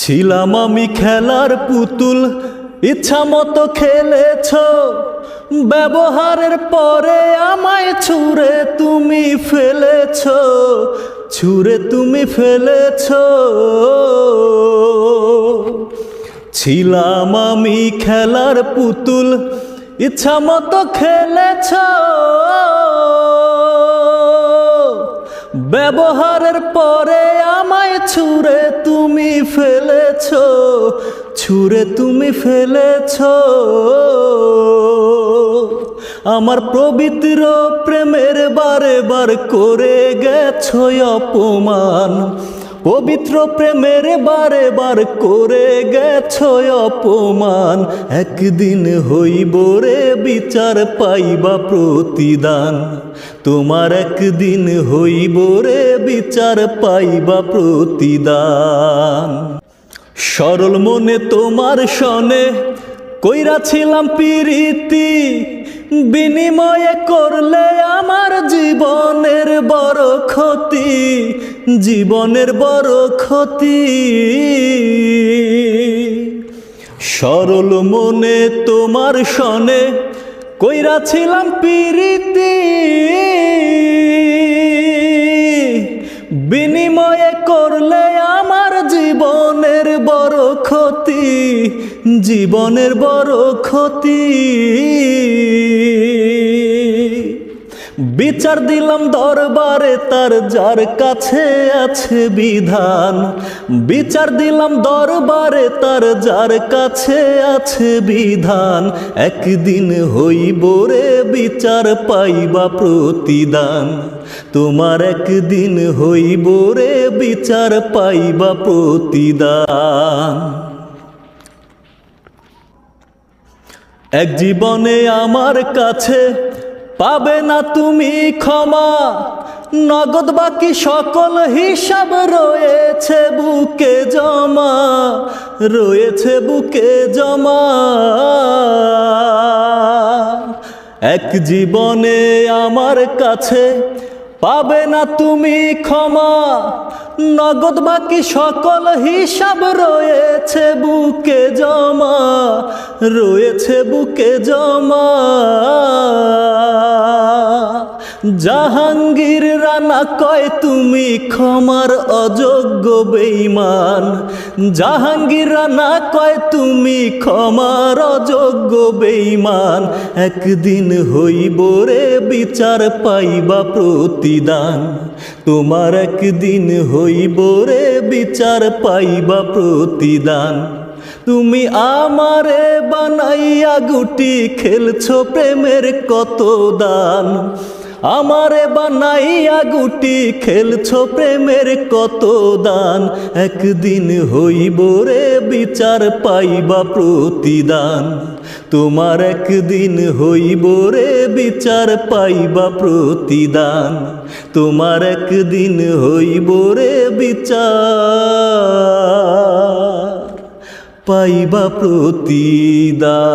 ছিলাম আমি খেলার পুতুল, ইচ্ছা মতো খেলেছ, ব্যবহারের পরে আমায় ছুঁড়ে তুমি ফেলেছ, ছুঁড়ে তুমি ফেলেছ। ছিলাম আমি খেলার পুতুল, ইচ্ছা মতো খেলেছ, ব্যবহারের পরে আমায় ছুঁড়ে তুমি ফেলেছ, ছুঁড়ে তুমি ফেলেছ। আমার পবিত্র প্রেমের বারে বার করে গেছো অপমান, পবিত্র প্রেমের বারে বার করে গেছো অপমান। একদিন হইব রে বিচার পাইবা প্রতিদান, তোমার একদিন হইব রে বিচার পাইবা প্রতিদান। সরল মনে তোমার সনে কইরাছিলাম প্রীতি, বিনিময়ে করলে আমার জীবনের বড় ক্ষতি, জীবনের বড় ক্ষতি। সরল মনে তোমার সনে কইরাছিলাম প্রীতি, বিনিময়ে করলে আমার জীবনের বড় ক্ষতি, জীবনের বড় ক্ষতি। বিচার দিলাম দরবারে তার যার কাছে আছে বিধান, বিচার দিলাম দরবারে তার যার কাছে আছে বিধান। একদিন হইব রে বিচার পাইবা প্রতিদান, তোমার একদিন হইব রে বিচার পাইবা প্রতিদান। এক জীবনে আমার কাছে পাবে না তুমি ক্ষমা, নগদ বাকি সকল হিসাব রয়েছে বুকে জমা, রয়েছে বুকে জমা। এক জীবনে আমার কাছে পাবে না তুমি ক্ষমা, নগদ বাকি সকল হিসাব রয়েছে বুকে জমা, রয়েছে বুকে জমা। জাহাঙ্গীর রানা কয় তুমি ক্ষমার অযোগ্য বেঈমান, জাহাঙ্গীর রানা কয় তুমি ক্ষমার অযোগ্য বেঈমান। একদিন হইব রে বিচার পাইবা প্রতিদান, তোমার একদিন হইব রে বিচার পাইবা প্রতিদান। তুমি আমারে বানাইয়া গুটি খেলছো প্রেমের কত দান, আমারে বানাইয়া গুটি খেলছো প্রেমের কত দান। একদিন হইব রে বিচার পাইবা প্রতিদান, তোমার একদিন হইব রে বিচার পাইবা প্রতিদান, তোমার একদিন হইব রে বিচার পাইবা প্রতিদান।